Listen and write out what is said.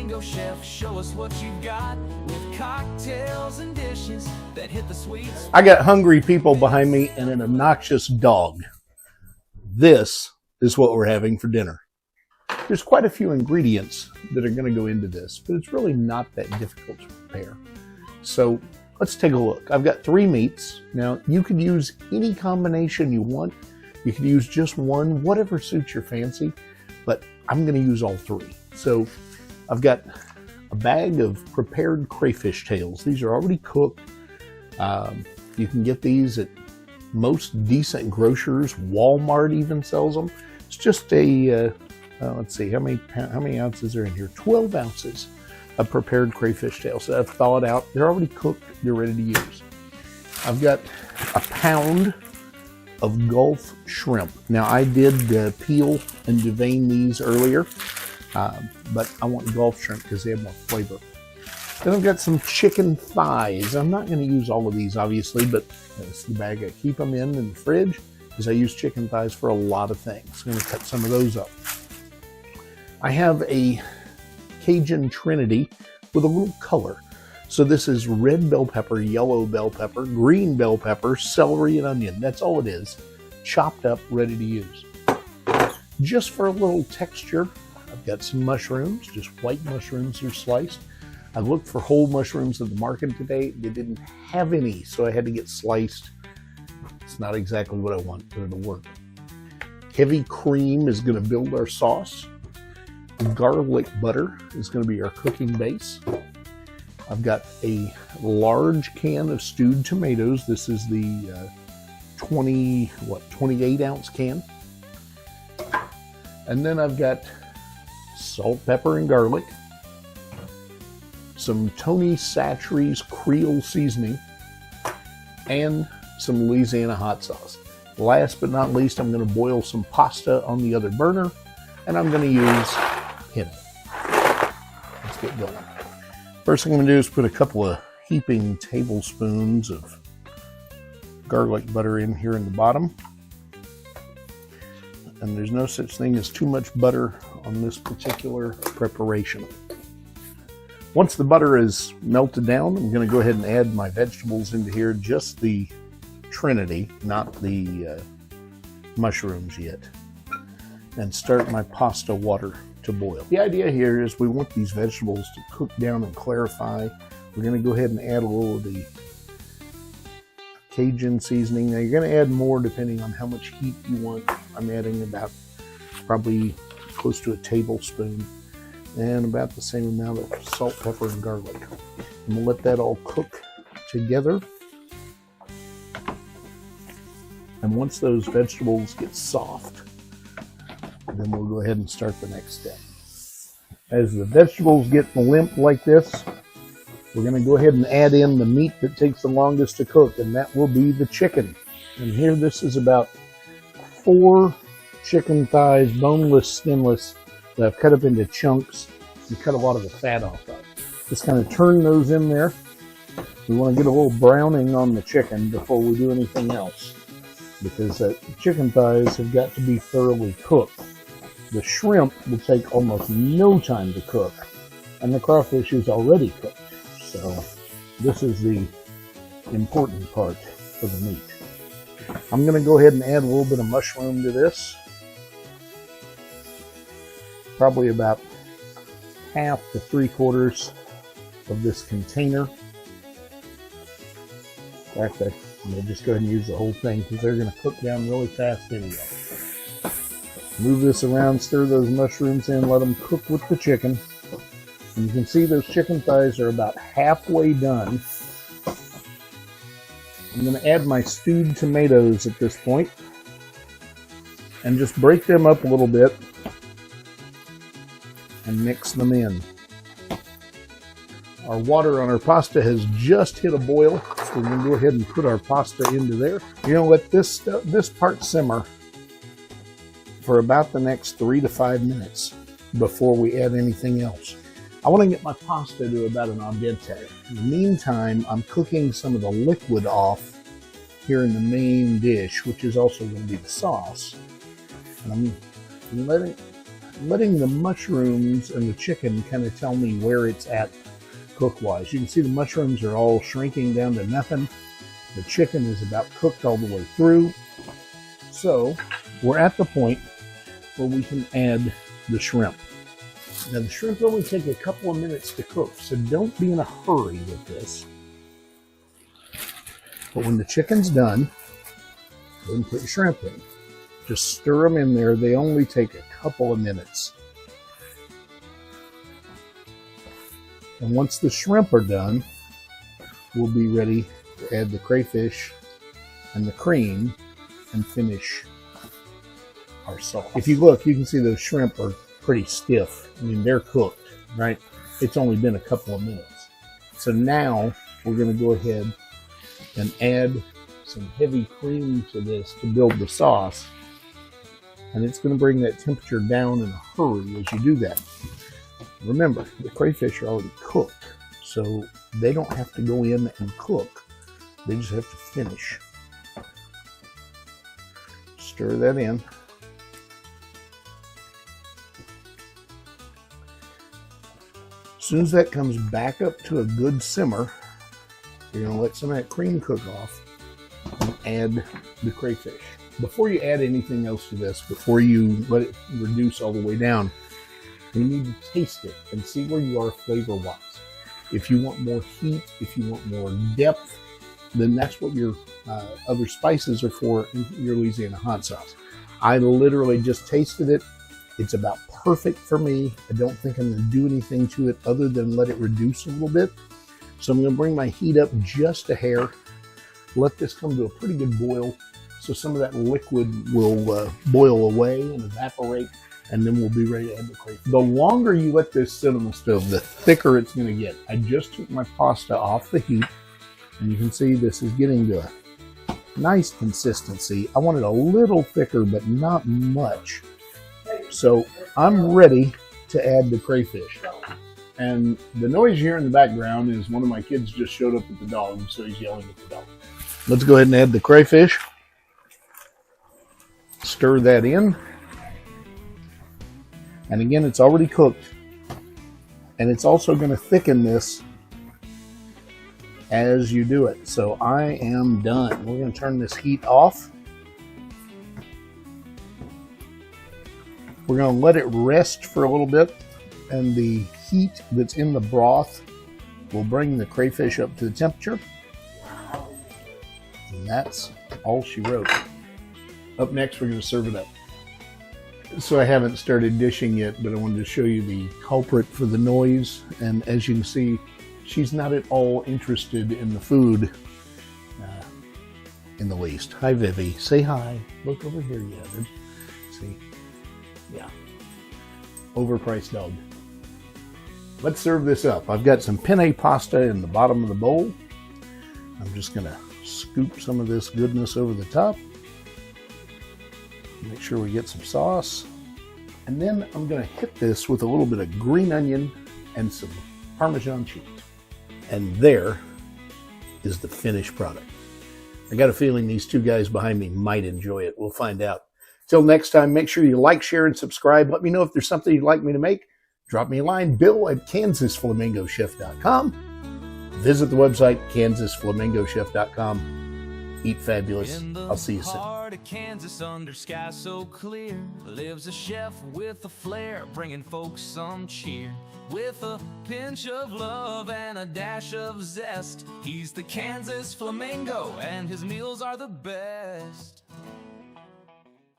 Flamingo chef, show us what you got with cocktails and dishes that hit the sweet spot. I got hungry people behind me and an obnoxious dog. This is what we're having for dinner. There's quite a few ingredients that are going to go into this, but it's really not that difficult to prepare. So let's take a look. I've got 3 meats. Now, you could use any combination you want. You could use just one, whatever suits your fancy, but I'm going to use all 3. So I've got a bag of prepared crayfish tails. These are already cooked. You can get these at most decent grocers. Walmart even sells them. It's just a, let's see, how many ounces are in here? 12 ounces of prepared crayfish tails that I've thawed out. They're already cooked. They're ready to use. I've got a pound of Gulf shrimp. Now, I did peel and devein these earlier, but I want Gulf shrimp because they have more flavor. Then I've got some chicken thighs. I'm not going to use all of these, obviously, but that's the bag I keep them in the fridge because I use chicken thighs for a lot of things. I'm going to cut some of those up. I have a Cajun Trinity with a little color. So this is red bell pepper, yellow bell pepper, green bell pepper, celery, and onion. That's all it is. Chopped up, ready to use. Just for a little texture, I've got some mushrooms, just white mushrooms are sliced. I looked for whole mushrooms at the market today. They didn't have any, so I had to get sliced. It's not exactly what I want, but it'll work. Heavy cream is going to build our sauce. Garlic butter is going to be our cooking base. I've got a large can of stewed tomatoes. This is the 28 ounce can. And then I've got salt, pepper, and garlic. Some Tony Chachere's Creole seasoning. And some Louisiana hot sauce. Last but not least, I'm going to boil some pasta on the other burner. And I'm going to use henna. Let's get going. First thing I'm going to do is put a couple of heaping tablespoons of garlic butter in here in the bottom. And there's no such thing as too much butter on this particular preparation. Once the butter is melted down, I'm going to go ahead and add my vegetables into here, just the Trinity, not the mushrooms yet, and start my pasta water to boil. The idea here is we want these vegetables to cook down and clarify. We're going to go ahead and add a little of the Cajun seasoning. Now, you're going to add more depending on how much heat you want. I'm adding about probably close to a tablespoon and about the same amount of salt, pepper, and garlic. And we'll let that all cook together. And once those vegetables get soft, then we'll go ahead and start the next step. As the vegetables get limp like this, we're going to go ahead and add in the meat that takes the longest to cook, and that will be the chicken. And here, this is about 4 chicken thighs, boneless, skinless, that I've cut up into chunks and cut a lot of the fat off of. Just kind of turn those in there. We want to get a little browning on the chicken before we do anything else, because chicken thighs have got to be thoroughly cooked. The shrimp will take almost no time to cook, and the crawfish is already cooked. So this is the important part for the meat. I'm going to go ahead and add a little bit of mushroom to this. Probably about 1/2 to 3/4 of this container. In fact, I'm going to just go ahead and use the whole thing because they're going to cook down really fast anyway. Move this around, stir those mushrooms in, let them cook with the chicken. And you can see those chicken thighs are about halfway done. I'm going to add my stewed tomatoes at this point and just break them up a little bit and mix them in. Our water on our pasta has just hit a boil, so we're going to go ahead and put our pasta into there. You're going to let this part simmer for about the next 3 to 5 minutes before we add anything else. I want to get my pasta to about an al dente. In the meantime, I'm cooking some of the liquid off here in the main dish, which is also going to be the sauce. And I'm letting letting the mushrooms and the chicken kind of tell me where it's at cook-wise. You can see the mushrooms are all shrinking down to nothing. The chicken is about cooked all the way through. So we're at the point where we can add the shrimp. Now the shrimp only take a couple of minutes to cook, so don't be in a hurry with this. But when the chicken's done, go and put your shrimp in. Just stir them in there. They only take a couple of minutes. And once the shrimp are done, we'll be ready to add the crayfish and the cream and finish our sauce. If you look, you can see those shrimp are pretty stiff. I mean, they're cooked, right? It's only been a couple of minutes. So now we're going to go ahead and add some heavy cream to this to build the sauce. And it's going to bring that temperature down in a hurry as you do that. Remember, the crayfish are already cooked, so they don't have to go in and cook. They just have to finish. Stir that in. As soon as that comes back up to a good simmer, you're going to let some of that cream cook off and add the crayfish. Before you add anything else to this, before you let it reduce all the way down, you need to taste it and see where you are flavor-wise. If you want more heat, if you want more depth, then that's what your other spices are for in your Louisiana hot sauce. I literally just tasted it. It's about perfect for me. I don't think I'm going to do anything to it other than let it reduce a little bit. So I'm going to bring my heat up just a hair. Let this come to a pretty good boil so some of that liquid will boil away and evaporate, and then we'll be ready to add the crayfish. The longer you let this sit on the stove, the thicker it's going to get. I just took my pasta off the heat, and you can see this is getting to a nice consistency. I want it a little thicker, but not much. So I'm ready to add the crayfish. And the noise you hear in the background is one of my kids just showed up with the dog, so he's yelling at the dog. Let's go ahead and add the crayfish. Stir that in. And again, it's already cooked. And it's also going to thicken this as you do it. So I am done. We're going to turn this heat off. We're going to let it rest for a little bit, and the heat that's in the broth will bring the crayfish up to the temperature. And that's all she wrote. Up next, we're going to serve it up. So I haven't started dishing yet, but I wanted to show you the culprit for the noise. And as you can see, she's not at all interested in the food in the least. Hi, Vivi. Say hi. Look over here, yeah. See? Yeah. Overpriced dog. Let's serve this up. I've got some penne pasta in the bottom of the bowl. I'm just going to scoop some of this goodness over the top. Make sure we get some sauce. And then I'm going to hit this with a little bit of green onion and some Parmesan cheese. And there is the finished product. I got a feeling these two guys behind me might enjoy it. We'll find out. Till next time, make sure you like, share, and subscribe. Let me know if there's something you'd like me to make. Drop me a line, bill@kansasflamingochef.com. Visit the website, kansasflamingochef.com. Eat fabulous. I'll see you soon. Heart of Kansas, under sky so clear, lives a chef with a flair, bringing folks some cheer. With a pinch of love and a dash of zest, he's the Kansas Flamingo, and his meals are the best.